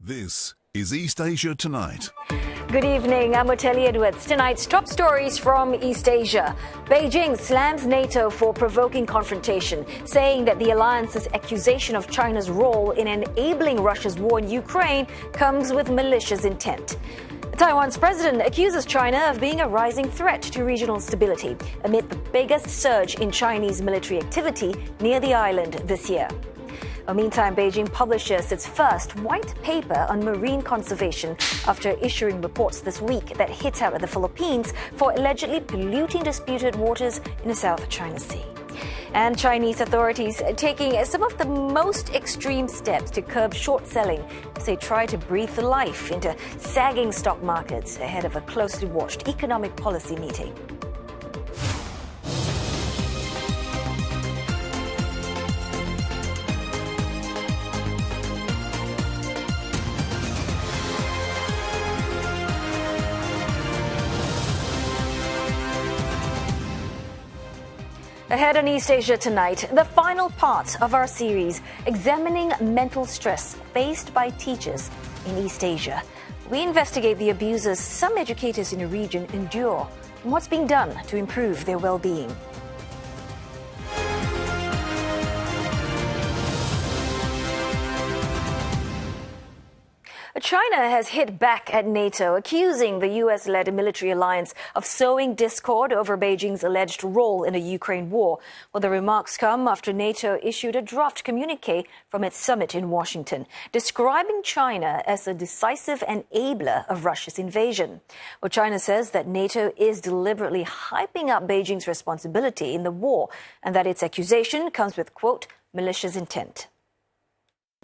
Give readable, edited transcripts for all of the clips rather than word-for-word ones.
This is East Asia Tonight. Good evening, I'm Oteli Edwards. Tonight's top stories from East Asia. Beijing slams NATO for provoking confrontation, saying that the alliance's accusation of China's role in enabling Russia's war in Ukraine comes with malicious intent. Taiwan's president accuses China of being a rising threat to regional stability amid the biggest surge in Chinese military activity near the island this year. Meantime, Beijing publishes its first white paper on marine conservation after issuing reports this week that hit out at the Philippines for allegedly polluting disputed waters in the South China Sea. And Chinese authorities are taking some of the most extreme steps to curb short selling as they try to breathe life into sagging stock markets ahead of a closely watched economic policy meeting. Ahead on East Asia Tonight, the final part of our series examining mental stress faced by teachers in East Asia. We investigate the abuses some educators in the region endure and what's being done to improve their well-being. China has hit back at NATO, accusing the US-led military alliance of sowing discord over Beijing's alleged role in the Ukraine war. Well, the remarks come after NATO issued a draft communique from its summit in Washington, describing China as a decisive enabler of Russia's invasion. Well, China says that NATO is deliberately hyping up Beijing's responsibility in the war and that its accusation comes with, quote, malicious intent.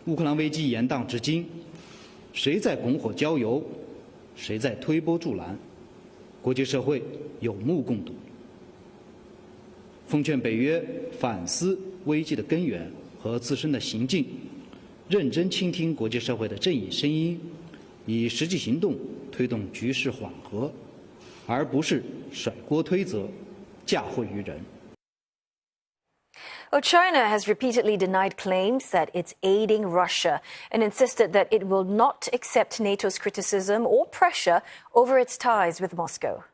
乌克兰危机延宕至今，谁在拱火浇油，谁在推波助澜，国际社会有目共睹。奉劝北约反思危机的根源和自身的行径，认真倾听国际社会的正义声音，以实际行动推动局势缓和，而不是甩锅推责、嫁祸于人。 Well, China has repeatedly denied claims that it's aiding Russia and insisted that it will not accept NATO's criticism or pressure over its ties with Moscow.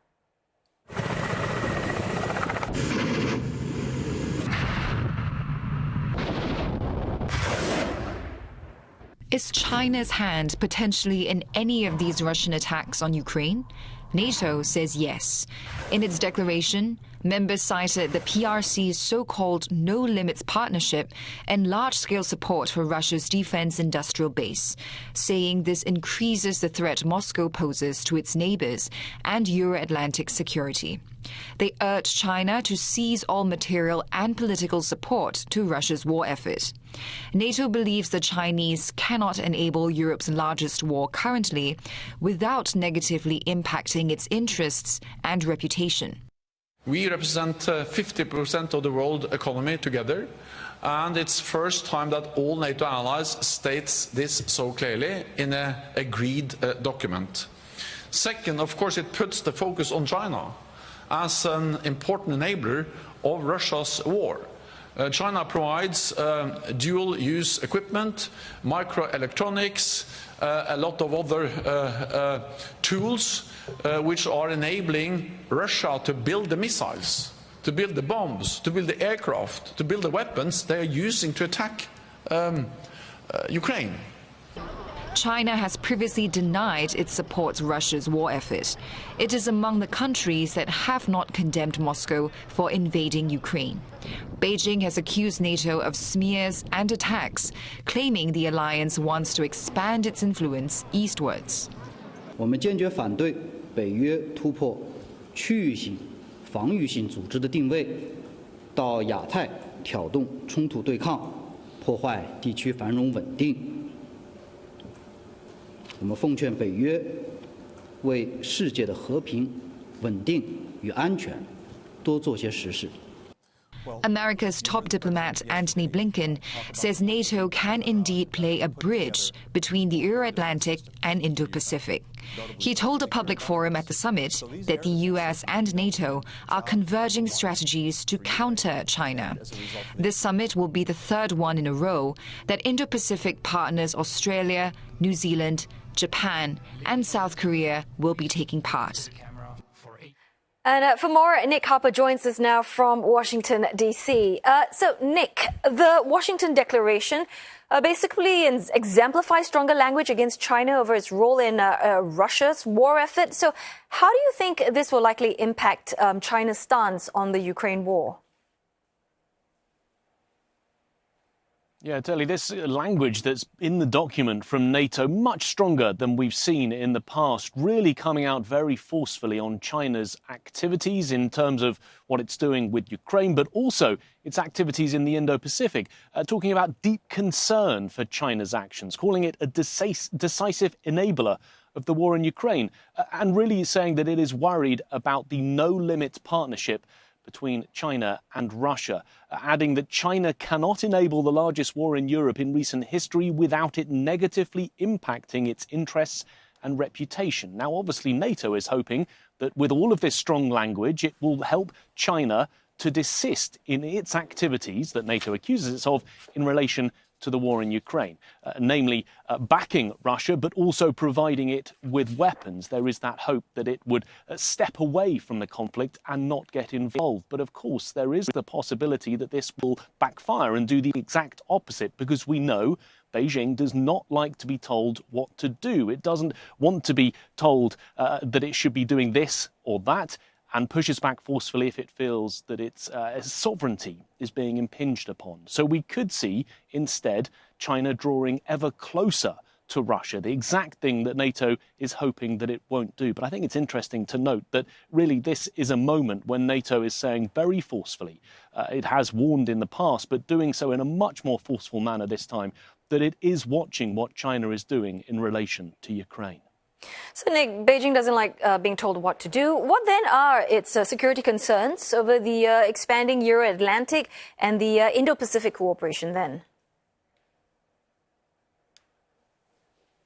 Is China's hand potentially in any of these Russian attacks on Ukraine? NATO says yes. In its declaration, members cited the PRC's so-called no-limits partnership and large-scale support for Russia's defense industrial base, saying this increases the threat Moscow poses to its neighbors and Euro-Atlantic security. They urge China to cease all material and political support to Russia's war effort. NATO believes the Chinese cannot enable Europe's largest war currently without negatively impacting its interests and reputation. We represent 50% of the world economy together, and it's first time that all NATO allies states this so clearly in an agreed document. Second, of course, it puts the focus on China as an important enabler of Russia's war. China provides dual-use equipment, microelectronics, a lot of other tools which are enabling Russia to build the missiles, to build the bombs, to build the aircraft, to build the weapons they are using to attack Ukraine. China has previously denied it supports Russia's war effort. It is among the countries that have not condemned Moscow for invading Ukraine. Beijing has accused NATO of smears and attacks, claiming the alliance wants to expand its influence eastwards. 我们坚决反对北约突破区域性、防御性组织的定位，到亚太挑动冲突对抗，破坏地区繁荣稳定。 我们奉劝北约为世界的和平、稳定与安全多做些实事。America's top diplomat, Antony Blinken, says NATO can indeed play a bridge between the Euro-Atlantic and Indo-Pacific. He told a public forum at the summit that the US and NATO are converging strategies to counter China. This summit will be the third one in a row that Indo-Pacific partners Australia, New Zealand, Japan, and South Korea will be taking part. And for more, Nick Harper joins us now from Washington, D.C. So, Nick, the Washington Declaration basically exemplifies stronger language against China over its role in Russia's war effort. So how do you think this will likely impact China's stance on the Ukraine war? Yeah, Telly, this language that's in the document from NATO, much stronger than we've seen in the past, really coming out very forcefully on China's activities in terms of what it's doing with Ukraine, but also its activities in the Indo-Pacific, talking about deep concern for China's actions, calling it a decisive enabler of the war in Ukraine, and really saying that it is worried about the no-limits partnership between China and Russia, adding that China cannot enable the largest war in Europe in recent history without it negatively impacting its interests and reputation. Now, obviously, NATO is hoping that with all of this strong language, it will help China to desist in its activities that NATO accuses it of in relation to the war in Ukraine, namely backing Russia, but also providing it with weapons. There is that hope that it would step away from the conflict and not get involved. But of course, there is the possibility that this will backfire and do the exact opposite, because we know Beijing does not like to be told what to do. It doesn't want to be told that it should be doing this or that, and pushes back forcefully if it feels that its sovereignty is being impinged upon. So we could see, instead, China drawing ever closer to Russia, the exact thing that NATO is hoping that it won't do. But I think it's interesting to note that really this is a moment when NATO is saying very forcefully, it has warned in the past, but doing so in a much more forceful manner this time, that it is watching what China is doing in relation to Ukraine. So, Nick, Beijing doesn't like being told what to do. What then are its security concerns over the expanding Euro-Atlantic and the Indo-Pacific cooperation then?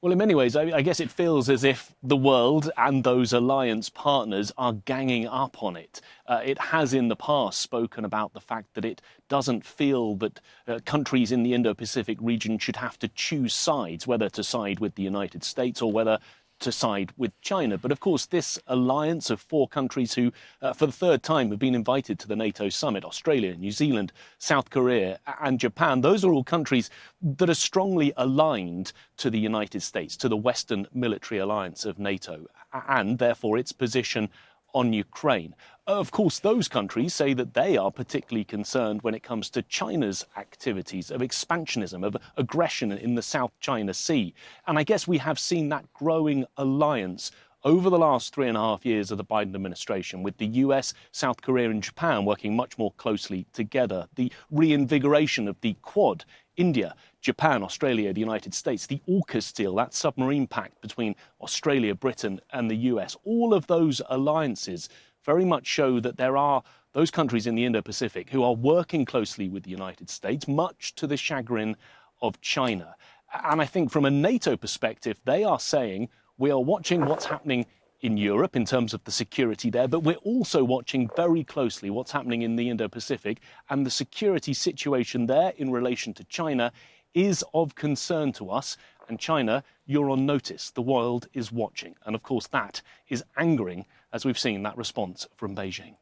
Well, in many ways, I guess it feels as if the world and those alliance partners are ganging up on it. It has in the past spoken about the fact that it doesn't feel that countries in the Indo-Pacific region should have to choose sides, whether to side with the United States or whether to side with China. But of course, this alliance of four countries who, for the third time, have been invited to the NATO summit, Australia, New Zealand, South Korea and Japan, those are all countries that are strongly aligned to the United States, to the Western military alliance of NATO, and therefore its position on Ukraine. Of course, those countries say that they are particularly concerned when it comes to China's activities of expansionism, of aggression in the South China Sea. And I guess we have seen that growing alliance over the last 3.5 years of the Biden administration, with the US, South Korea and Japan working much more closely together. The reinvigoration of the Quad, India, Japan, Australia, the United States, the AUKUS deal, that submarine pact between Australia, Britain and the US, all of those alliances very much show that there are those countries in the Indo-Pacific who are working closely with the United States, much to the chagrin of China. And I think from a NATO perspective, they are saying we are watching what's happening in Europe in terms of the security there, but we're also watching very closely what's happening in the Indo-Pacific, and the security situation there in relation to China is of concern to us. And China, you're on notice. The world is watching. And of course, that is angering, as we've seen that response from Beijing.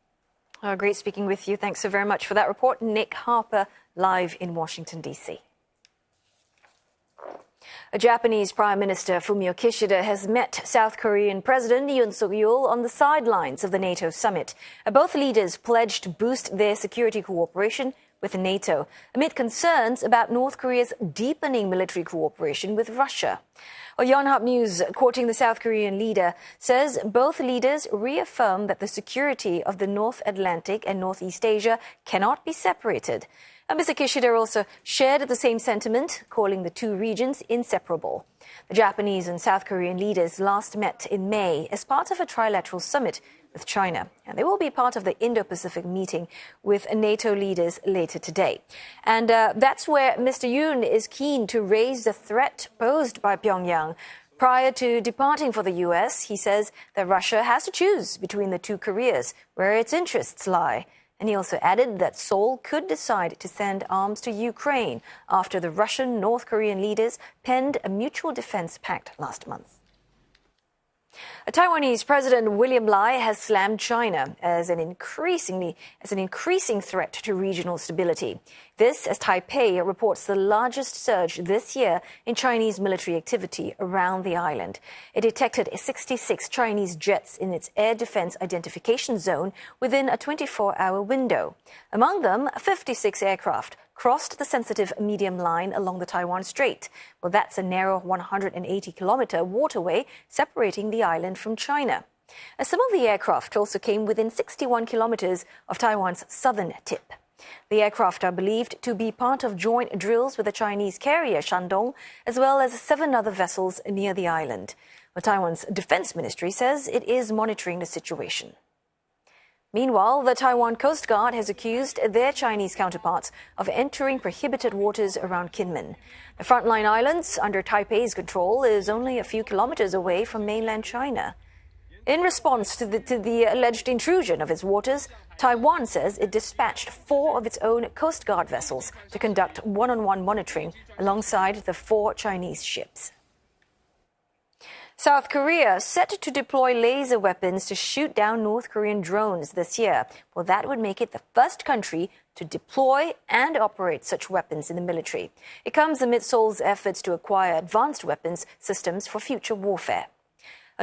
Great speaking with you. Thanks so very much for that report. Nick Harper, live in Washington, D.C. A Japanese Prime Minister Fumio Kishida has met South Korean President Yoon Suk-yeol on the sidelines of the NATO summit. Both leaders pledged to boost their security cooperation with NATO amid concerns about North Korea's deepening military cooperation with Russia. Yonhap News, quoting the South Korean leader, says both leaders reaffirmed that the security of the North Atlantic and Northeast Asia cannot be separated. And Mr. Kishida also shared the same sentiment, calling the two regions inseparable. The Japanese and South Korean leaders last met in May as part of a trilateral summit with China. And they will be part of the Indo-Pacific meeting with NATO leaders later today. And that's where Mr. Yoon is keen to raise the threat posed by Pyongyang. Prior to departing for the U.S., he says that Russia has to choose between the two Koreas, where its interests lie. And he also added that Seoul could decide to send arms to Ukraine after the Russian-North Korean leaders penned a mutual defense pact last month. Taiwanese President William Lai has slammed China as an increasing threat to regional stability. This as Taipei reports the largest surge this year in Chinese military activity around the island. It detected 66 Chinese jets in its air defense identification zone within a 24-hour window. Among them, 56 aircraft crossed the sensitive medium line along the Taiwan Strait. Well, that's a narrow 180-kilometer waterway separating the island from China. Some of the aircraft also came within 61 kilometers of Taiwan's southern tip. The aircraft are believed to be part of joint drills with the Chinese carrier Shandong, as well as 7 other vessels near the island. Well, Taiwan's defense ministry says it is monitoring the situation. Meanwhile, the Taiwan Coast Guard has accused their Chinese counterparts of entering prohibited waters around Kinmen. The frontline islands under Taipei's control is only a few kilometers away from mainland China. In response to the alleged intrusion of its waters, Taiwan says it dispatched 4 of its own Coast Guard vessels to conduct one-on-one monitoring alongside the 4 Chinese ships. South Korea set to deploy laser weapons to shoot down North Korean drones this year. Well, that would make it the first country to deploy and operate such weapons in the military. It comes amid Seoul's efforts to acquire advanced weapons systems for future warfare.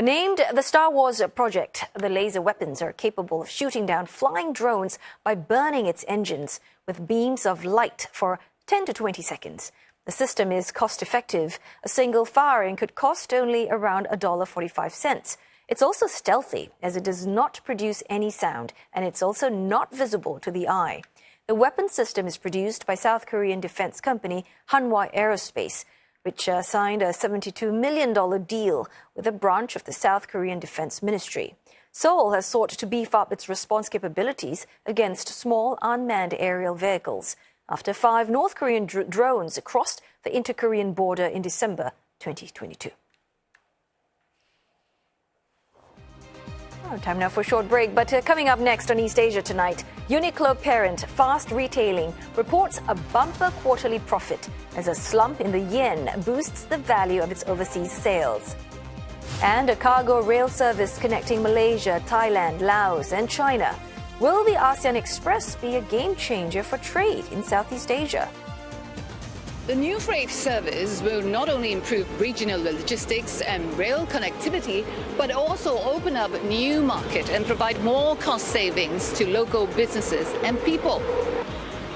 Named the Star Wars project, the laser weapons are capable of shooting down flying drones by burning its engines with beams of light for 10 to 20 seconds. The system is cost-effective. A single firing could cost only around $1.45. It's also stealthy, as it does not produce any sound, and it's also not visible to the eye. The weapon system is produced by South Korean defense company Hanwha Aerospace, which signed a $72 million deal with a branch of the South Korean Defense Ministry. Seoul has sought to beef up its response capabilities against small unmanned aerial vehicles after 5 North Korean drones crossed the inter-Korean border in December 2022. Time now for a short break, but coming up next on East Asia Tonight, Uniqlo parent Fast Retailing reports a bumper quarterly profit as a slump in the yen boosts the value of its overseas sales. And a cargo rail service connecting Malaysia, Thailand, Laos and China. Will the ASEAN Express be a game changer for trade in Southeast Asia? The new freight service will not only improve regional logistics and rail connectivity, but also open up a new market and provide more cost savings to local businesses and people.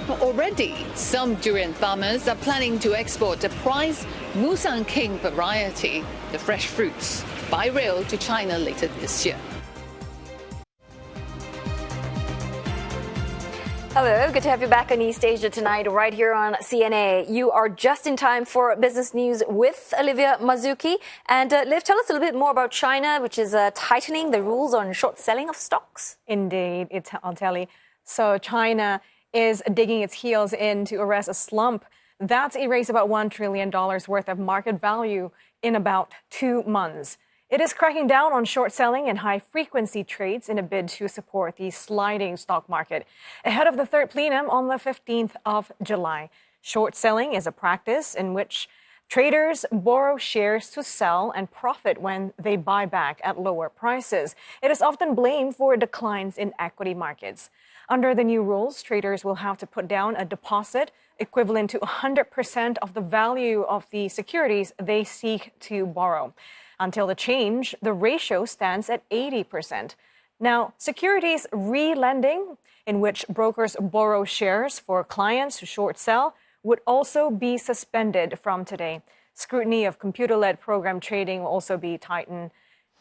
Already, some durian farmers are planning to export the prized Musang King variety, the fresh fruits, by rail to China later this year. Hello, good to have you back on East Asia Tonight, right here on CNA. You are just in time for business news with Olivia Mazuki. And Liv, tell us a little bit more about China, which is tightening the rules on short selling of stocks. Indeed, I'll tell you. So China is digging its heels in to arrest a slump that's erased about $1 trillion worth of market value in about 2 months. It is cracking down on short selling and high-frequency trades in a bid to support the sliding stock market. Ahead of the third plenum on the 15th of July, short selling is a practice in which traders borrow shares to sell and profit when they buy back at lower prices. It is often blamed for declines in equity markets. Under the new rules, traders will have to put down a deposit equivalent to 100% of the value of the securities they seek to borrow. Until the change, the ratio stands at 80%. Now, securities re-lending, in which brokers borrow shares for clients to short sell, would also be suspended from today. Scrutiny of computer-led program trading will also be tightened.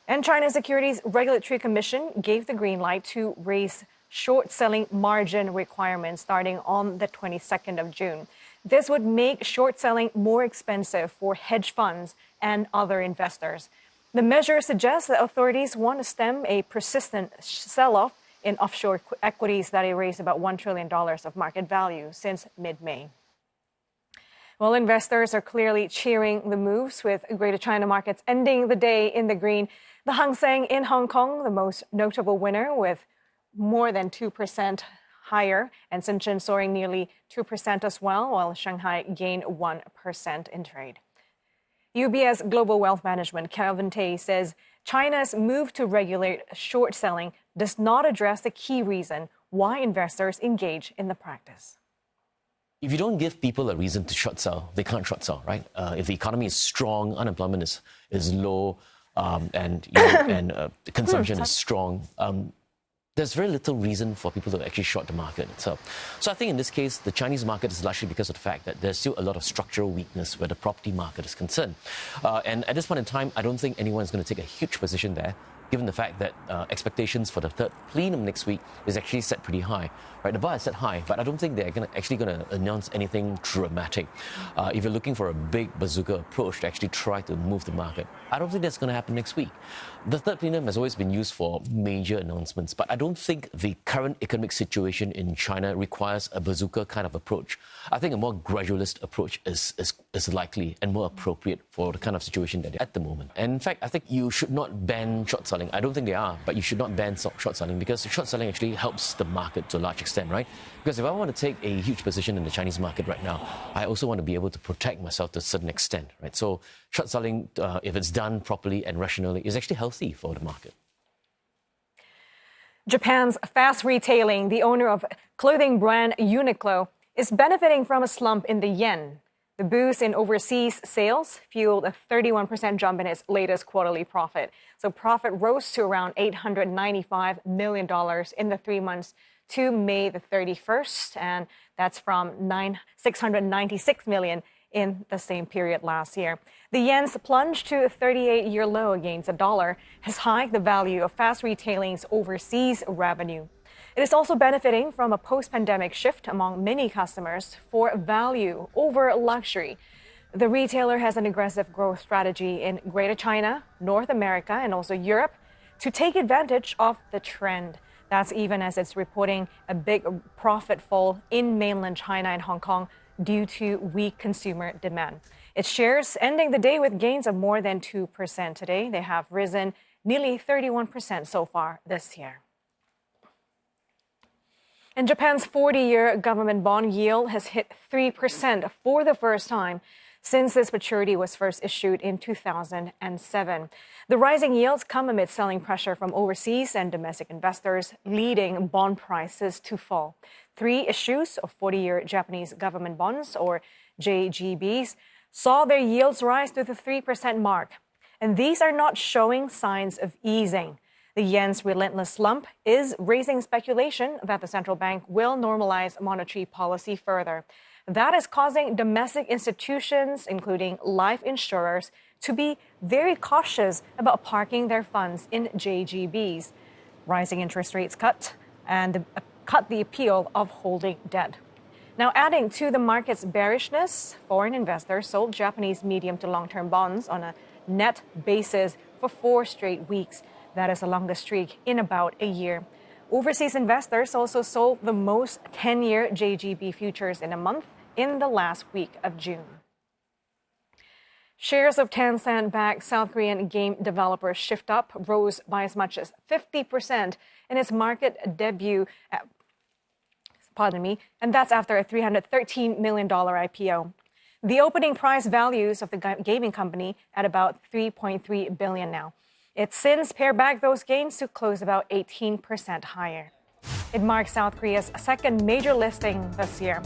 And China's Securities Regulatory Commission gave the green light to raise short-selling margin requirements starting on the 22nd of June. This would make short selling more expensive for hedge funds and other investors. The measure suggests that authorities want to stem a persistent sell-off in offshore equities that erased about $1 trillion of market value since mid-May. Well, investors are clearly cheering the moves, with Greater China markets ending the day in the green. The Hang Seng in Hong Kong, the most notable winner, with more than 2% higher, and Shenzhen soaring nearly 2% as well, while Shanghai gained 1% in trade. UBS Global Wealth Management Calvin Tay says China's move to regulate short selling does not address the key reason why investors engage in the practice. If you don't give people a reason to short sell, they can't short sell, right? If the economy is strong, unemployment is low, and consumption is strong, there's very little reason for people to actually short the market itself. So I think in this case, the Chinese market is largely because of the fact that there's still a lot of structural weakness where the property market is concerned. And at this point in time, I don't think anyone's going to take a huge position there, given the fact that expectations for the third plenum next week is actually set pretty high. Right, the bar is set high, but I don't think they're actually going to announce anything dramatic. If you're looking for a big bazooka approach to actually try to move the market, I don't think that's going to happen next week. The third plenum has always been used for major announcements, but I don't think the current economic situation in China requires a bazooka kind of approach. I think a more gradualist approach is likely and more appropriate for the kind of situation that they're at the moment. And in fact, I think you should not ban short selling. I don't think they are, but you should not ban short selling, because short selling actually helps the market to a large extent, right? Because if I want to take a huge position in the Chinese market right now, I also want to be able to protect myself to a certain extent, right? So short selling, if it's done properly and rationally, is actually healthy for the market. Japan's fast retailing, the owner of clothing brand Uniqlo, is benefiting from a slump in the yen. The boost in overseas sales fueled a 31% jump in its latest quarterly profit. So profit rose to around $895 million in the 3 months to May the 31st, and that's from $696 million in the same period last year. The yen's plunge to a 38-year low against the dollar has hiked the value of fast retailing's overseas revenue. It is also benefiting from a post-pandemic shift among many customers for value over luxury. The retailer has an aggressive growth strategy in Greater China, North America, and also Europe to take advantage of the trend. That's even as it's reporting a big profit fall in mainland China and Hong Kong due to weak consumer demand. Its shares ending the day with gains of more than 2% today. They have risen nearly 31% so far this year. And Japan's 40-year government bond yield has hit 3% for the first time since this maturity was first issued in 2007. The rising yields come amid selling pressure from overseas and domestic investors, leading bond prices to fall. 3 issues of 40-year Japanese government bonds, or JGBs, saw their yields rise to the 3% mark. And these are not showing signs of easing. The yen's relentless slump is raising speculation that the central bank will normalize monetary policy further. That is causing domestic institutions, including life insurers, to be very cautious about parking their funds in JGBs. Rising interest rates cut the appeal of holding debt. Now, adding to the market's bearishness, foreign investors sold Japanese medium to long-term bonds on a net basis for 4 straight weeks. That is the longest streak in about a year. Overseas investors also sold the most 10-year JGB futures in a month in the last week of June. Shares of Tencent-backed South Korean game developer Shift Up rose by as much as 50% in its market debut, and that's after a $313 million IPO. The opening price values of the gaming company at about $3.3 billion now. It's since pared back those gains to close about 18% higher. It marks South Korea's second major listing this year.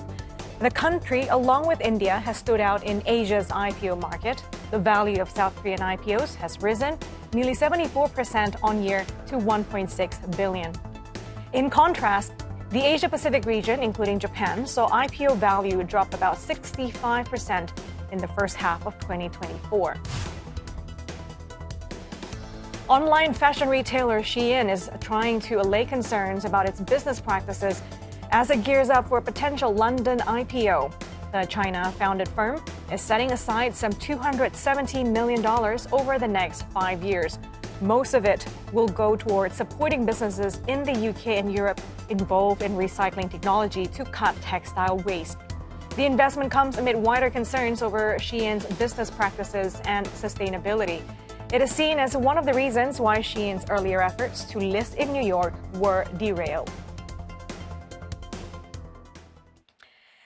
The country, along with India, has stood out in Asia's IPO market. The value of South Korean IPOs has risen nearly 74% on year to $1.6 billion. In contrast, the Asia-Pacific region, including Japan, saw IPO value drop about 65% in the first half of 2024. Online fashion retailer Shein is trying to allay concerns about its business practices as it gears up for a potential London IPO. The China-founded firm is setting aside some $270 million over the next 5 years. Most of it will go towards supporting businesses in the UK and Europe involved in recycling technology to cut textile waste. The investment comes amid wider concerns over Shein's business practices and sustainability. It is seen as one of the reasons why Shein's earlier efforts to list in New York were derailed.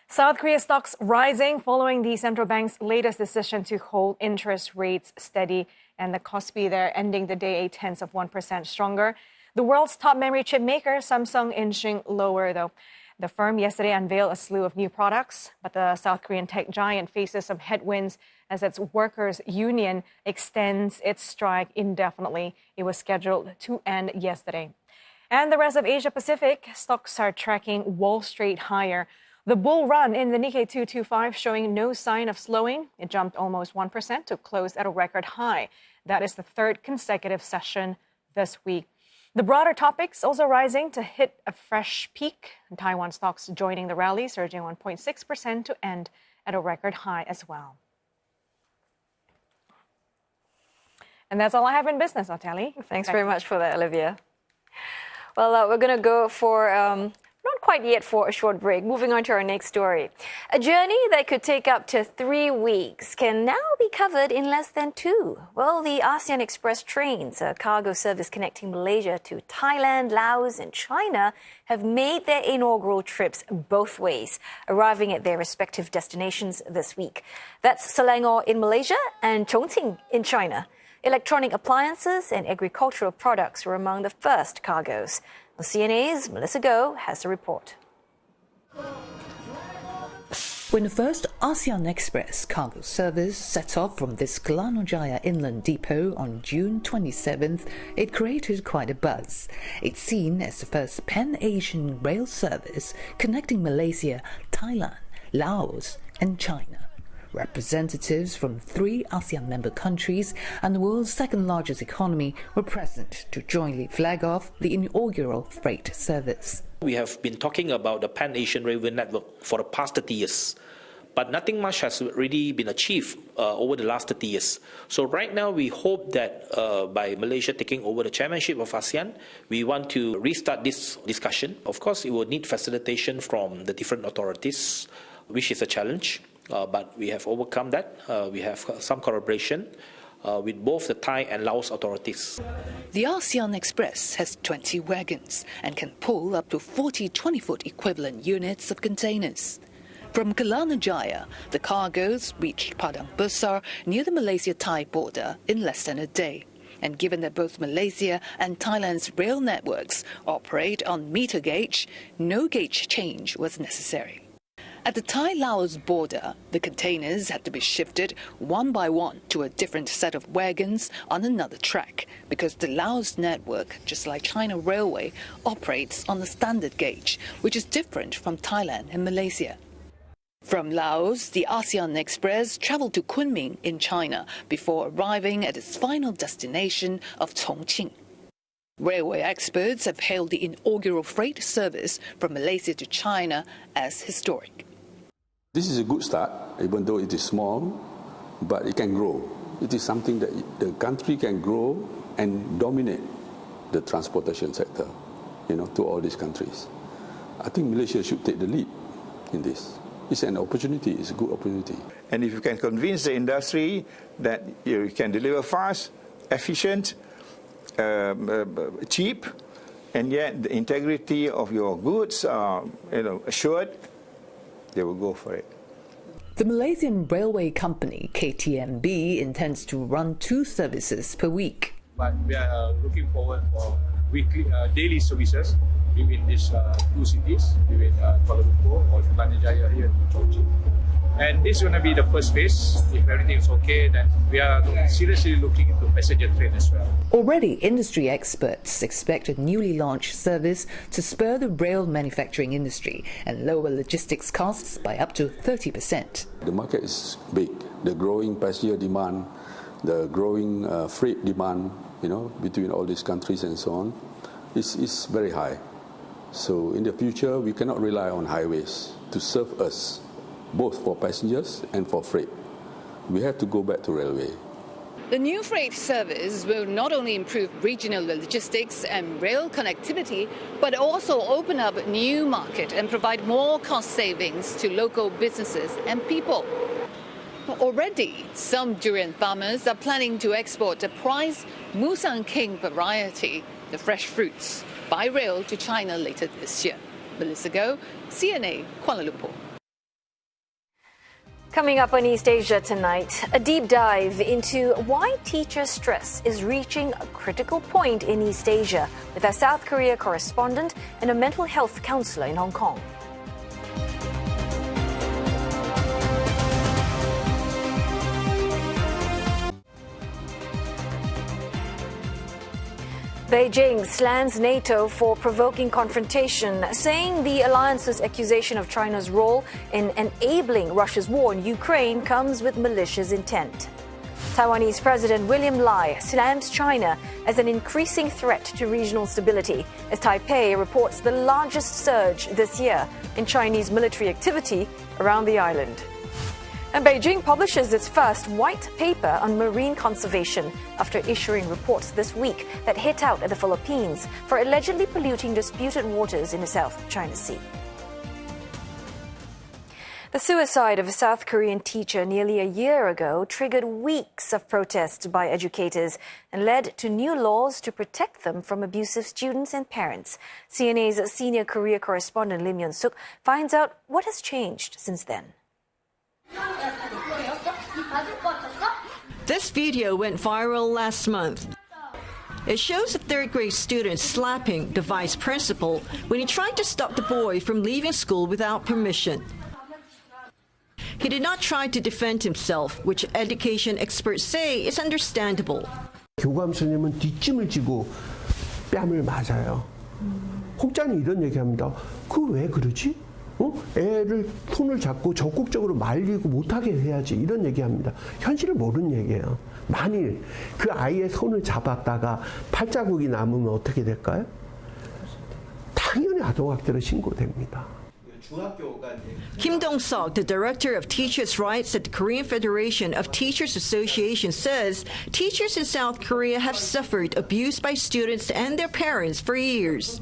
South Korea stocks rising following the central bank's latest decision to hold interest rates steady, and the Kospi there ending the day 0.1% stronger. The world's top memory chip maker, Samsung, inching lower, though. The firm yesterday unveiled a slew of new products, but the South Korean tech giant faces some headwinds as its workers' union extends its strike indefinitely. It was scheduled to end yesterday. And the rest of Asia Pacific, stocks are tracking Wall Street higher. The bull run in the Nikkei 225 showing no sign of slowing. It jumped almost 1% to close at a record high. That is the third consecutive session this week. The broader topics also rising to hit a fresh peak. Taiwan stocks joining the rally, surging 1.6% to end at a record high as well. And that's all I have in business, Oteli. Thanks very much for that, Olivia. Well, we're going to go for, not quite yet for a short break. Moving on to our next story. A journey that could take up to 3 weeks can now be covered in less than 2. Well, the ASEAN Express trains, a cargo service connecting Malaysia to Thailand, Laos and China, have made their inaugural trips both ways, arriving at their respective destinations this week. That's Selangor in Malaysia and Chongqing in China. Electronic appliances and agricultural products were among the first cargoes. CNA's Melissa Goh has a report. When the first ASEAN Express cargo service set off from this Kelana Inland Depot on June 27th, it created quite a buzz. It's seen as the first pan-Asian rail service connecting Malaysia, Thailand, Laos and China. Representatives from 3 ASEAN member countries and the world's second-largest economy were present to jointly flag off the inaugural freight service. We have been talking about the Pan-Asian Railway Network for the past 30 years, but nothing much has really been achieved over the last 30 years. So right now we hope that by Malaysia taking over the chairmanship of ASEAN, we want to restart this discussion. Of course, it will need facilitation from the different authorities, which is a challenge. But we have overcome that. We have some collaboration with both the Thai and Laos authorities. The ASEAN Express has 20 wagons and can pull up to 40 20-foot equivalent units of containers. From Kelana Jaya, the cargoes reached Padang Besar near the Malaysia-Thai border in less than a day. And given that both Malaysia and Thailand's rail networks operate on meter gauge, no gauge change was necessary. At the Thai-Laos border, the containers had to be shifted one by one to a different set of wagons on another track because the Laos network, just like China Railway, operates on the standard gauge, which is different from Thailand and Malaysia. From Laos, the ASEAN Express travelled to Kunming in China before arriving at its final destination of Chongqing. Railway experts have hailed the inaugural freight service from Malaysia to China as historic. This is a good start, even though it is small, but it can grow. It is something that the country can grow and dominate the transportation sector, to all these countries. I think Malaysia should take the lead in this. It's an opportunity, it's a good opportunity. And if you can convince the industry that you can deliver fast, efficient, cheap, and yet the integrity of your goods are assured, they will go for it. The Malaysian railway company KTMB intends to run 2 services per week. But we are looking forward for weekly, daily services between these 2 cities, between Kuala Lumpur or Kelana Jaya here in Chongqing. And this is going to be the first phase. If everything is okay, then we are seriously looking into passenger train as well. Already, industry experts expect a newly launched service to spur the rail manufacturing industry and lower logistics costs by up to 30%. The market is big. The growing passenger demand, the growing freight demand, between all these countries and so on, is very high. So in the future, we cannot rely on highways to serve us, both for passengers and for freight. we have to go back to railway. The new freight service will not only improve regional logistics and rail connectivity, but also open up a new market and provide more cost savings to local businesses and people. Already, some durian farmers are planning to export the prized Musang King variety, the fresh fruits, by rail to China later this year. Melissa Go, CNA, Kuala Lumpur. Coming up on East Asia tonight, a deep dive into why teacher stress is reaching a critical point in East Asia with our South Korea correspondent and a mental health counselor in Hong Kong. Beijing slams NATO for provoking confrontation, saying the alliance's accusation of China's role in enabling Russia's war in Ukraine comes with malicious intent. Taiwanese President William Lai slams China as an increasing threat to regional stability as Taipei reports the largest surge this year in Chinese military activity around the island. And Beijing publishes its first white paper on marine conservation after issuing reports this week that hit out at the Philippines for allegedly polluting disputed waters in the South China Sea. The suicide of a South Korean teacher nearly a year ago triggered weeks of protests by educators and led to new laws to protect them from abusive students and parents. CNA's senior Korea correspondent Lim Yeon-suk finds out what has changed since then. This video went viral last month. It shows a third-grade student slapping the vice principal when he tried to stop the boy from leaving school without permission. He did not try to defend himself, which education experts say is understandable. 교감 선생님은 뒷짐을 지고 뺨을 맞아요. 혹자는 이런 얘기합니다. 그 왜 그러지? 애를 손을 잡고 적극적으로 말리고 못하게 해야지 이런 얘기합니다. 현실을 모르는 얘기예요. 만일 그 아이의 손을 잡았다가 팔자국이 남으면 어떻게 될까요? 당연히 아동학대로 신고됩니다. Kim Dong-seok, the director of Teachers' Rights at the Korean Federation of Teachers Association, says teachers in South Korea have suffered abuse by students and their parents for years.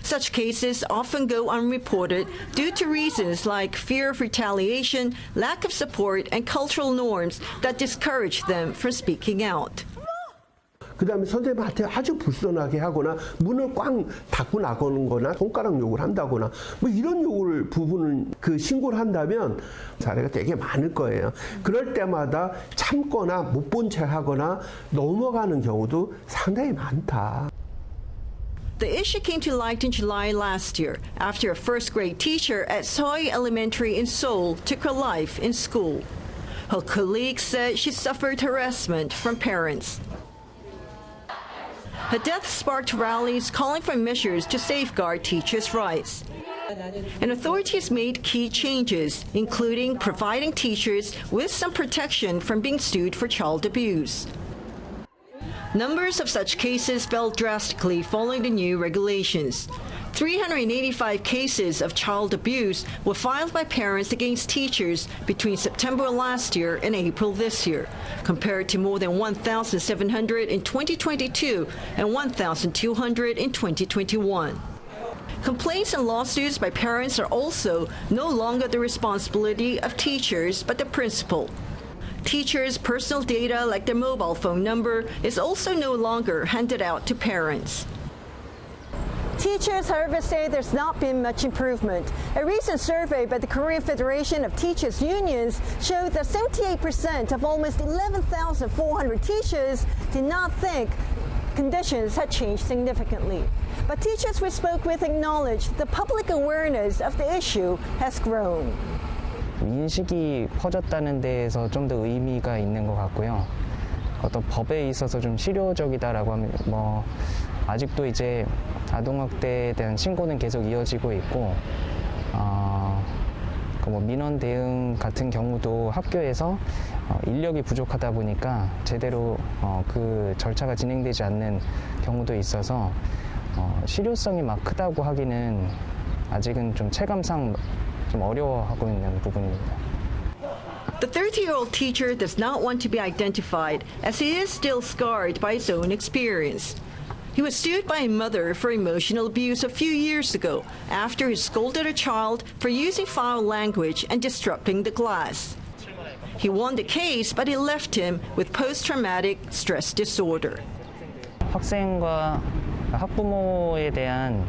Such cases often go unreported due to reasons like fear of retaliation, lack of support, and cultural norms that discourage them from speaking out. 그다음에 선생님한테 아주 불손하게 하거나 문을 꽝 닫고 나가는 거나 손가락 욕을 한다거나 뭐 이런 욕을 부분을 신고를 한다면 사례가 되게 많을 거예요. 그럴 때마다 참거나 못 본 채 하거나 넘어가는 경우도 상당히 많다. The issue came to light in July last year after a first-grade teacher at Soi Elementary in Seoul took her life in school. Her colleagues said she suffered harassment from parents. Her death sparked rallies calling for measures to safeguard teachers' rights. And authorities made key changes, including providing teachers with some protection from being sued for child abuse. Numbers of such cases fell drastically following the new regulations. 385 cases of child abuse were filed by parents against teachers between September last year and April this year, compared to more than 1,700 in 2022 and 1,200 in 2021. Complaints and lawsuits by parents are also no longer the responsibility of teachers but the principal. Teachers' personal data, like their mobile phone number, is also no longer handed out to parents. Teachers, however, say there's not been much improvement. A recent survey by the Korean Federation of Teachers Unions showed that 78% of almost 11,400 teachers did not think conditions had changed significantly. But teachers we spoke with acknowledged the public awareness of the issue has grown. 인식이 퍼졌다는 데에서 좀 더 의미가 있는 것 같고요. 어떤 법에 있어서 좀 실효적이다라고 하면 아직도 이제 아동학대에 대한 신고는 계속 이어지고 있고 민원 대응 같은 경우도 학교에서 인력이 부족하다 보니까 제대로 그 절차가 진행되지 않는 경우도 있어서 실효성이 막 크다고 하기는 아직은 좀 체감상 좀 어려워하고 있는 부분입니다. The 30-year-old teacher does not want to be identified, as he is still scarred by his own experience. He was sued by a mother for emotional abuse a few years ago after he scolded a child for using foul language and disrupting the class. He won the case, but it left him with post-traumatic stress disorder. 학생과 학부모에 대한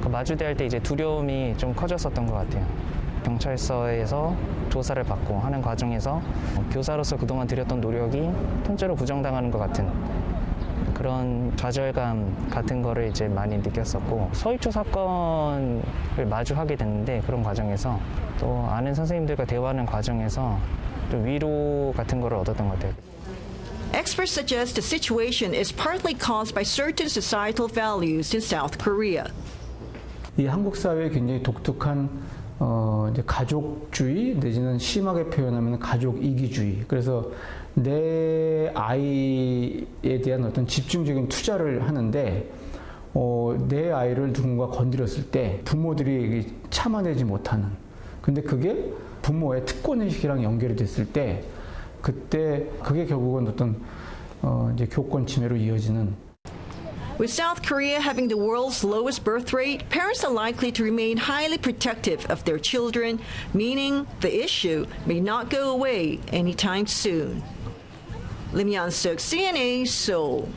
그 마주대할 때 이제 두려움이 좀 커졌었던 것 같아요. 경찰서에서 조사를 받고 하는 과정에서 교사로서 그동안 들였던 노력이 통째로 부정당하는 것 같은 그런 좌절감 같은 거를 이제 많이 느꼈었고 서울초 사건을 마주하게 됐는데 그런 과정에서 또 아는 선생님들과 대화하는 과정에서 좀 위로 같은 거를 얻었던 것 같아요. Experts suggest the situation is partly caused by certain societal values in South Korea. 이 한국 사회의 굉장히 독특한 이제 가족주의 내지는 심하게 표현하면 가족 이기주의. 그래서 내 아이에 대한 어떤 집중적인 투자를 하는데 내 아이를 누군가 건드렸을 때 부모들이 참아내지 못하는. 근데 그게 부모의 특권의식이랑 연결이 됐을 때 그때 그게 결국은 어떤 이제 교권 침해로 이어지는. With South Korea having the world's lowest birth rate, parents are likely to remain highly protective of their children, meaning the issue may not go away anytime soon. Lim Yan-suk, CNA, Seoul.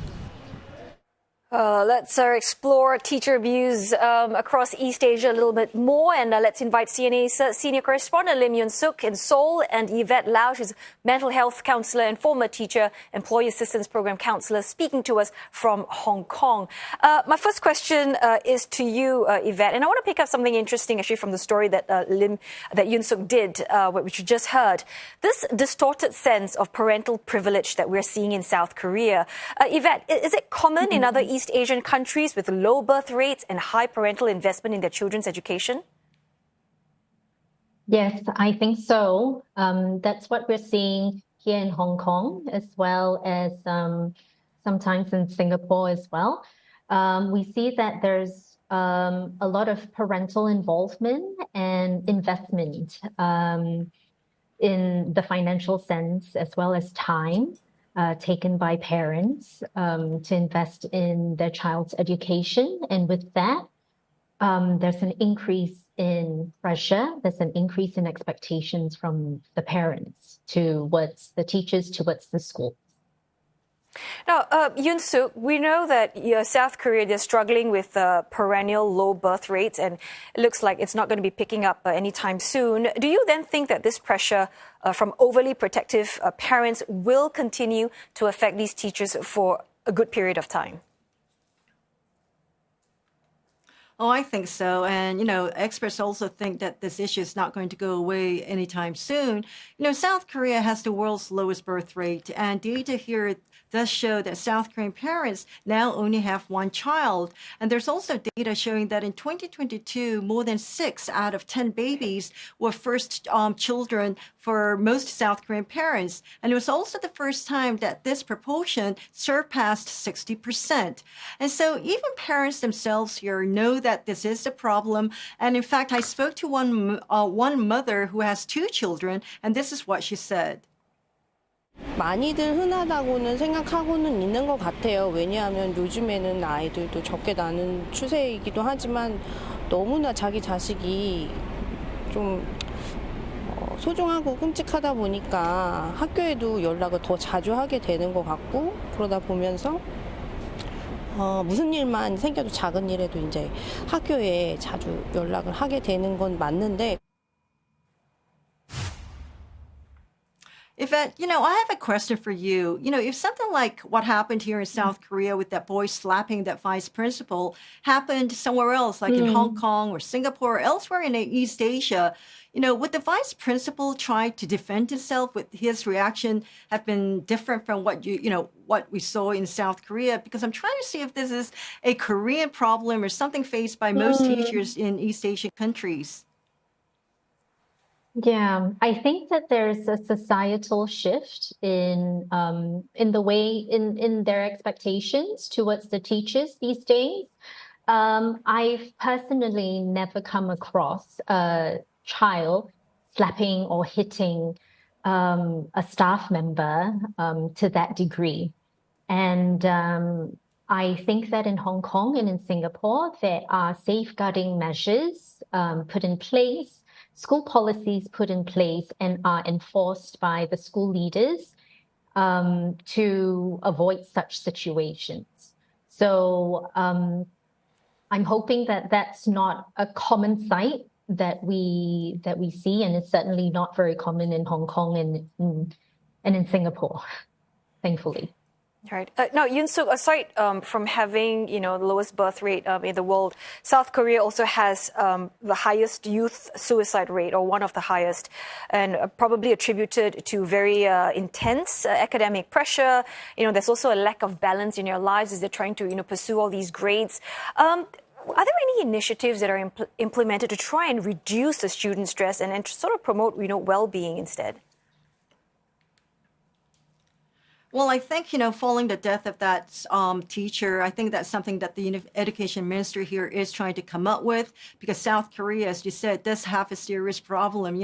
Let's explore teacher abuse across East Asia a little bit more, and let's invite CNA's senior correspondent Lim Yun-suk in Seoul and Yvette Lau, she's mental health counselor and former teacher, employee assistance program counselor, speaking to us from Hong Kong. My first question is to you, Yvette, and I want to pick up something interesting actually from the story that that Yun-suk did, which you just heard. This distorted sense of parental privilege that we're seeing in South Korea. Yvette, is it common in other East Asian countries with low birth rates and high parental investment in their children's education? Yes, I think so. That's what we're seeing here in Hong Kong, as well as sometimes in Singapore as well. We see that there's a lot of parental involvement and investment in the financial sense, as well as time. Taken by parents to invest in their child's education. And with that, there's an increase in pressure, there's an increase in expectations from the parents towards the teachers, towards the school. Now, Yun-suk, we know that South Korea, they're struggling with perennial low birth rates, and it looks like it's not going to be picking up anytime soon. Do you then think that this pressure from overly protective parents will continue to affect these teachers for a good period of time? Oh, I think so. And, experts also think that this issue is not going to go away anytime soon. South Korea has the world's lowest birth rate, and data here does show that South Korean parents now only have one child. And there's also data showing that in 2022, more than 6 out of 10 babies were first children for most South Korean parents. And it was also the first time that this proportion surpassed 60%. And so even parents themselves here know that this is a problem. And in fact, I spoke to one mother who has 2 children, and this is what she said. 많이들 흔하다고는 생각하고는 있는 것 같아요. 왜냐하면 요즘에는 아이들도 적게 나는 추세이기도 하지만 너무나 자기 자식이 좀 소중하고 끔찍하다 보니까 학교에도 연락을 더 자주 하게 되는 것 같고, 그러다 보면서 무슨 일만 생겨도 작은 일에도 이제 학교에 자주 연락을 하게 되는 건 맞는데. Yvette, I have a question for you. If something like what happened here in South Korea with that boy slapping that vice principal happened somewhere else, like in Hong Kong or Singapore or elsewhere in East Asia, would the vice principal try to defend himself? Would his reaction have been different from what what we saw in South Korea? Because I'm trying to see if this is a Korean problem or something faced by most teachers in East Asian countries. Yeah, I think that there's a societal shift in the way in their expectations towards the teachers these days. I've personally never come across a child slapping or hitting a staff member to that degree. And I think that in Hong Kong and in Singapore, there are safeguarding measures put in place, school policies put in place and are enforced by the school leaders to avoid such situations. So I'm hoping that that's not a common sight that we see, and it's certainly not very common in Hong Kong and in Singapore, thankfully. Right. Now, Yoon Suk, aside from having, the lowest birth rate in the world, South Korea also has the highest youth suicide rate, or one of the highest, and probably attributed to very intense academic pressure. There's also a lack of balance in your lives as they're trying to, pursue all these grades. Are there any initiatives that are implemented to try and reduce the student stress and sort of promote, well-being instead? Well, I think, following the death of that teacher, I think that's something that the education minister here is trying to come up with, because South Korea, as you said, does have a serious problem.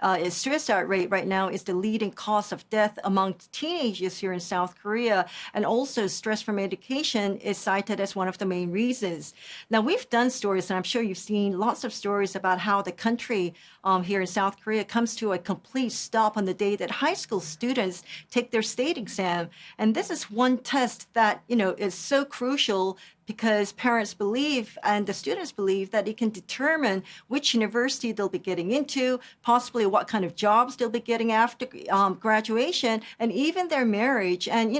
Its suicide rate right now is the leading cause of death among teenagers here in South Korea. And also stress from education is cited as one of the main reasons. Now, we've done stories, and I'm sure you've seen lots of stories about how the country here in South Korea comes to a complete stop on the day that high school students take their state exam. And this is one test that, is so crucial because parents believe and the students believe that it can determine which university they'll be getting into, possibly what kind of jobs they'll be getting after graduation, and even their marriage. And,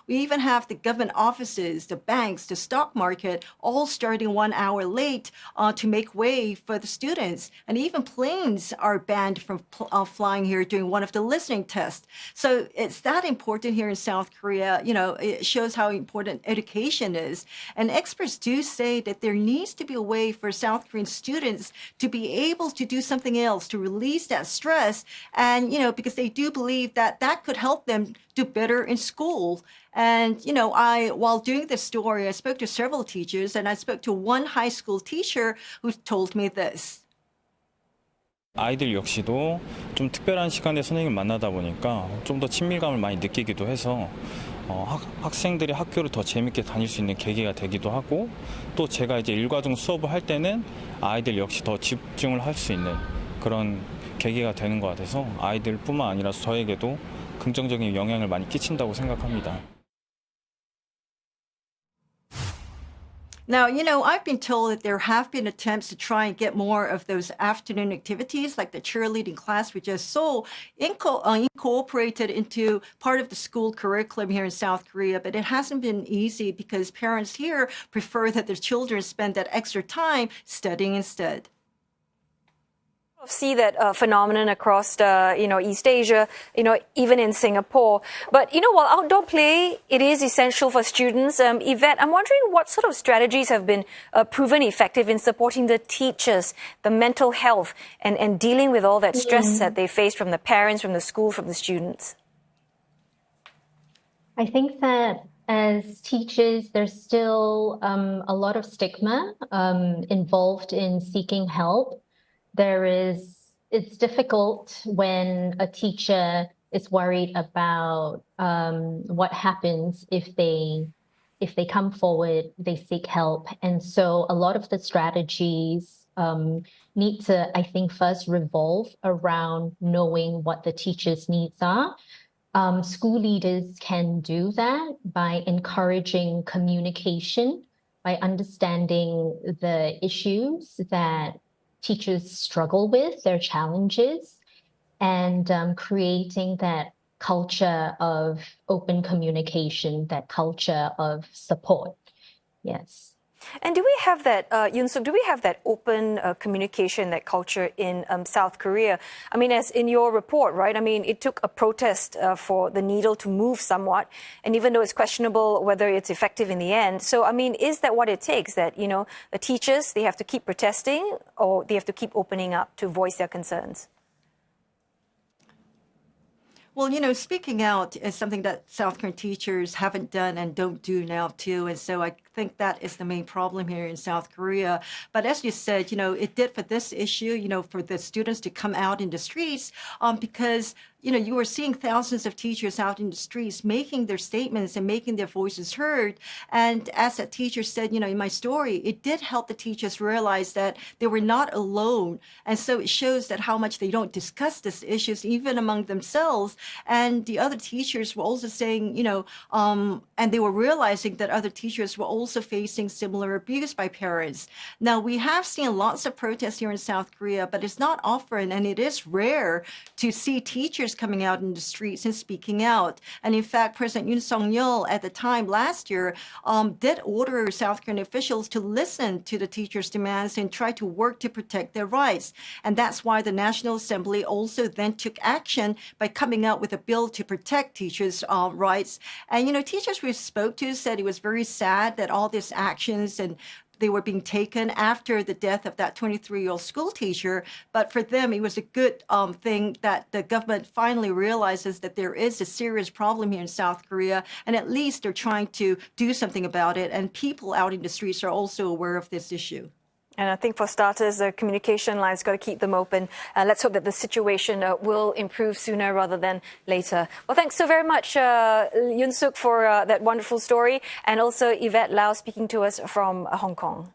we even have the government offices, the banks, the stock market, all starting 1 hour late to make way for the students. And even planes are banned from flying here during one of the listening tests. So it's that important here in South Korea. It shows how important education is. And experts do say that there needs to be a way for South Korean students to be able to do something else, to release that stress. And, because they do believe that that could help them do better in school. And, while doing this story, I spoke to several teachers, and I spoke to one high school teacher who told me this. 아이들 역시도 좀 특별한 시간에 선생님을 만나다 보니까 좀 더 친밀감을 많이 느끼기도 해서 학생들이 학교를 더 재밌게 다닐 수 있는 계기가 되기도 하고, 또 제가 이제 일과 중 수업을 할 때는 아이들 역시 더 집중을 할 수 있는 그런 계기가 되는 것 같아서 아이들뿐만 아니라 저에게도 긍정적인 영향을 많이 끼친다고 생각합니다. Now, I've been told that there have been attempts to try and get more of those afternoon activities like the cheerleading class we just saw incorporated into part of the school curriculum here in South Korea, but it hasn't been easy because parents here prefer that their children spend that extra time studying instead. See that phenomenon across East Asia, even in Singapore. But while outdoor play, it is essential for students. Yvette, I'm wondering what sort of strategies have been proven effective in supporting the teachers, the mental health, and dealing with all that stress that they face from the parents, from the school, from the students. I think that as teachers, there's still a lot of stigma involved in seeking help. It's difficult when a teacher is worried about what happens if they come forward, they seek help. And so a lot of the strategies need to, I think, first revolve around knowing what the teacher's needs are. School leaders can do that by encouraging communication, by understanding the issues that teachers struggle with, their challenges, and creating that culture of open communication, that culture of support. Yes. And do we have that, Yoon Suk, do we have that open communication, that culture in South Korea? I mean, as in your report, right? I mean, it took a protest for the needle to move somewhat. And even though it's questionable whether it's effective in the end. So, I mean, is that what it takes? That, the teachers, they have to keep protesting or they have to keep opening up to voice their concerns? Well, speaking out is something that South Korean teachers haven't done and don't do now, too. And so I think that is the main problem here in South Korea. But as you said, it did for this issue, for the students to come out in the streets because you were seeing thousands of teachers out in the streets making their statements and making their voices heard. And as that teacher said, in my story, it did help the teachers realize that they were not alone. And so it shows that how much they don't discuss these issues, even among themselves. And the other teachers were also saying, and they were realizing that other teachers were also facing similar abuse by parents. Now, we have seen lots of protests here in South Korea, but it's not often, and it is rare to see teachers coming out in the streets and speaking out. And in fact, President Yoon Suk-yeol at the time last year did order South Korean officials to listen to the teachers' demands and try to work to protect their rights. And that's why the National Assembly also then took action by coming out with a bill to protect teachers' rights. And, teachers we spoke to said it was very sad that all these actions and they were being taken after the death of that 23-year-old school teacher. But for them, it was a good thing that the government finally realizes that there is a serious problem here in South Korea, and at least they're trying to do something about it. And people out in the streets are also aware of this issue. And I think for starters, the communication lines got to keep them open. Let's hope that the situation will improve sooner rather than later. Well, thanks so very much, Yoon Suk, for that wonderful story, and also Yvette Lau speaking to us from Hong Kong.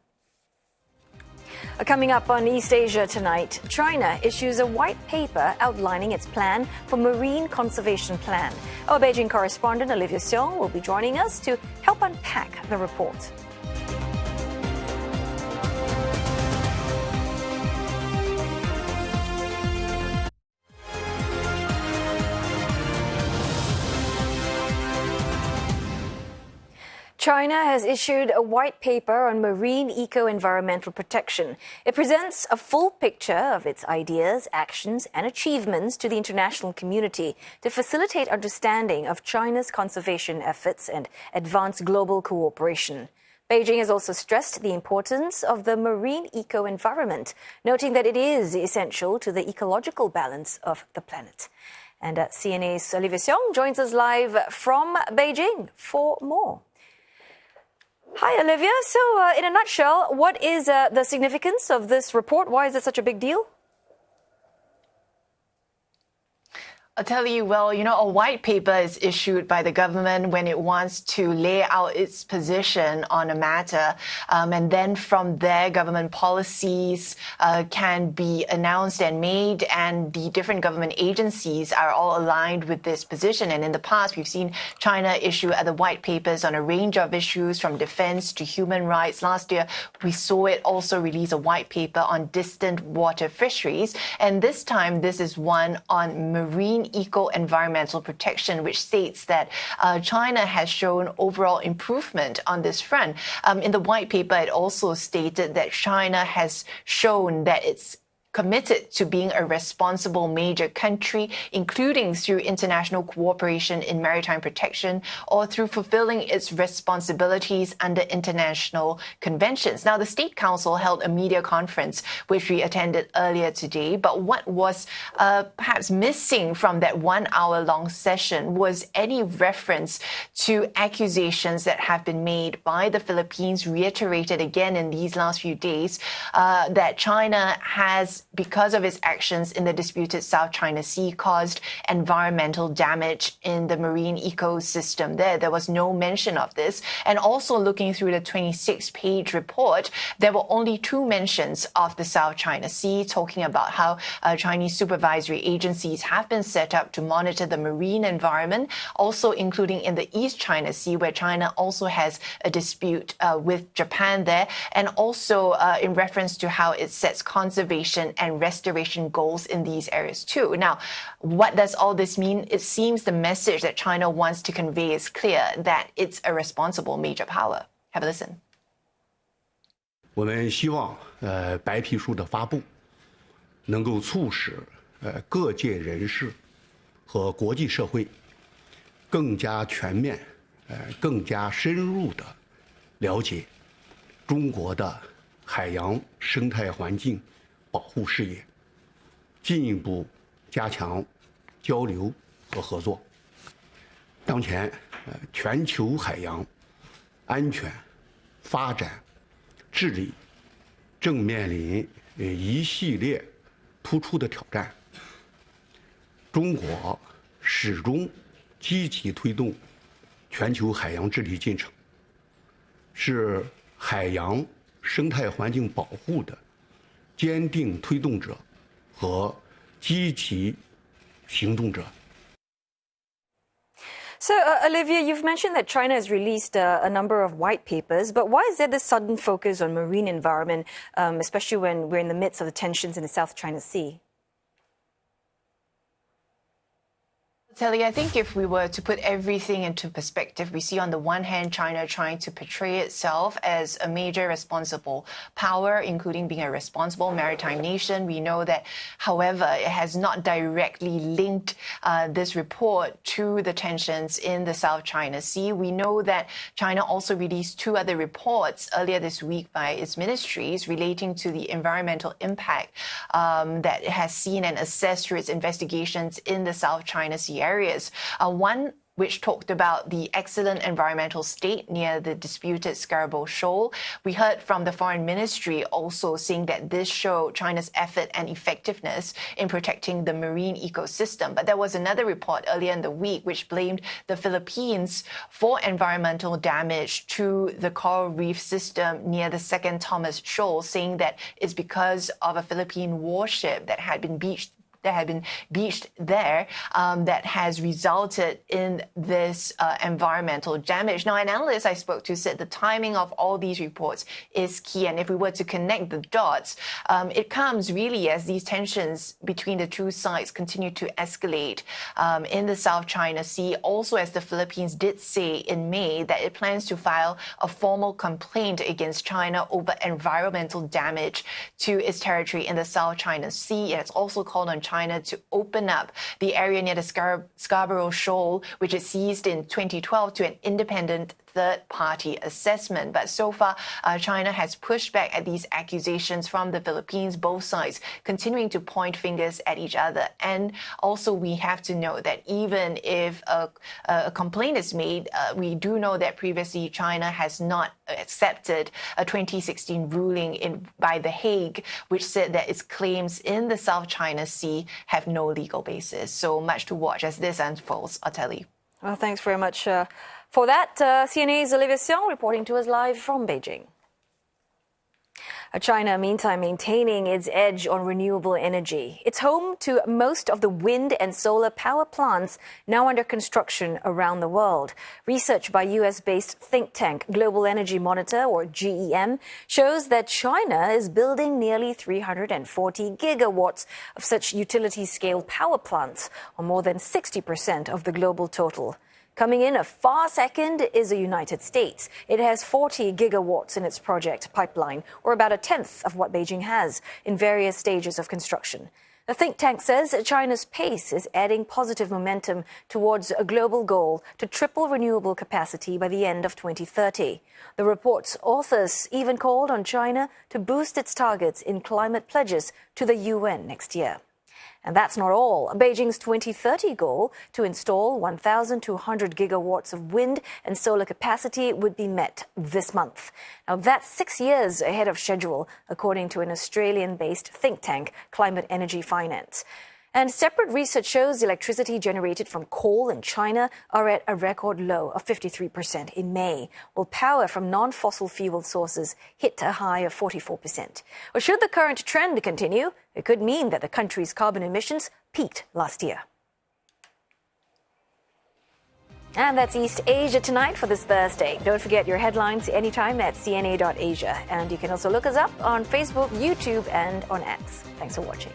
Coming up on East Asia tonight, China issues a white paper outlining its plan for marine conservation plan. Our Beijing correspondent Olivia Seong will be joining us to help unpack the report. China has issued a white paper on marine eco-environmental protection. It presents a full picture of its ideas, actions, and achievements to the international community to facilitate understanding of China's conservation efforts and advance global cooperation. Beijing has also stressed the importance of the marine eco-environment, noting that it is essential to the ecological balance of the planet. And CNA's Olivia Seong joins us live from Beijing for more. Hi, Olivia. So, in a nutshell, what is the significance of this report? Why is it such a big deal? I'll tell you, a white paper is issued by the government when it wants to lay out its position on a matter. And then from there, government policies can be announced and made, and the different government agencies are all aligned with this position. And in the past, we've seen China issue other white papers on a range of issues from defense to human rights. Last year, we saw it also release a white paper on distant water fisheries. And this time, this is one on marine eco-environmental protection, which states that China has shown overall improvement on this front. In the white paper, it also stated that China has shown that it's committed to being a responsible major country, including through international cooperation in maritime protection or through fulfilling its responsibilities under international conventions. Now, the State Council held a media conference, which we attended earlier today, but what was perhaps missing from that 1 hour-long session was any reference to accusations that have been made by the Philippines, reiterated again in these last few days, that China has, because of its actions in the disputed South China Sea, caused environmental damage in the marine ecosystem there. There was no mention of this. And also looking through the 26-page report, there were only 2 mentions of the South China Sea, talking about how Chinese supervisory agencies have been set up to monitor the marine environment, also including in the East China Sea, where China also has a dispute with Japan there, and also in reference to how it sets conservation and restoration goals in these areas too. Now, what does all this mean? It seems the message that China wants to convey is clear, that it's a responsible major power. Have a listen. 我们希望白皮书的发布能够促使各界人士和国际社会更加全面更加深入的了解中国的海洋生态环境保护事业，进一步加强交流和合作。当前全球海洋安全发展、治理正面临一系列突出的挑战。中国始终积极推动全球海洋治理进程，是海洋生态环境保护的坚定推动者和积极行动者。So, Olivia, you've mentioned that China has released a number of white papers, but why is there this sudden focus on marine environment, especially when we're in the midst of the tensions in the South China Sea? Telly, I think if we were to put everything into perspective, we see on the one hand China trying to portray itself as a major responsible power, including being a responsible maritime nation. We know that, however, it has not directly linked this report to the tensions in the South China Sea. We know that China also released 2 other reports earlier this week by its ministries relating to the environmental impact that it has seen and assessed through its investigations in the South China Sea areas. One which talked about the excellent environmental state near the disputed Scarborough Shoal. We heard from the Foreign Ministry also saying that this showed China's effort and effectiveness in protecting the marine ecosystem. But there was another report earlier in the week which blamed the Philippines for environmental damage to the coral reef system near the Second Thomas Shoal, saying that it's because of a Philippine warship that had been beached there that has resulted in this environmental damage. Now, an analyst I spoke to said the timing of all these reports is key. And if we were to connect the dots, it comes really as these tensions between the two sides continue to escalate in the South China Sea. Also, as the Philippines did say in May that it plans to file a formal complaint against China over environmental damage to its territory in the South China Sea. It's also called on China to open up the area near the Scarborough Shoal, which it seized in 2012, to an independent third-party assessment. But so far, China has pushed back at these accusations from the Philippines, both sides continuing to point fingers at each other. And also, we have to note that even if a complaint is made, we do know that previously China has not accepted a 2016 ruling by The Hague, which said that its claims in the South China Sea have no legal basis. So much to watch as this unfolds, Ateli. Well, thanks very much for that. CNA's Olivia Xiong reporting to us live from Beijing. China, meantime, maintaining its edge on renewable energy. It's home to most of the wind and solar power plants now under construction around the world. Research by US-based think tank Global Energy Monitor, or GEM, shows that China is building nearly 340 gigawatts of such utility-scale power plants, or more than 60% of the global total. Coming in a far second is the United States. It has 40 gigawatts in its project pipeline, or about a tenth of what Beijing has, in various stages of construction. The think tank says China's pace is adding positive momentum towards a global goal to triple renewable capacity by the end of 2030. The report's authors even called on China to boost its targets in climate pledges to the UN next year. And that's not all. Beijing's 2030 goal to install 1,200 gigawatts of wind and solar capacity would be met this month. Now, that's 6 years ahead of schedule, according to an Australian-based think tank, Climate Energy Finance. And separate research shows electricity generated from coal in China are at a record low of 53% in May, while power from non-fossil fuel sources hit a high of 44%. Or should the current trend continue, it could mean that the country's carbon emissions peaked last year. And that's East Asia Tonight for this Thursday. Don't forget your headlines anytime at cna.asia. And you can also look us up on Facebook, YouTube, and on X. Thanks for watching.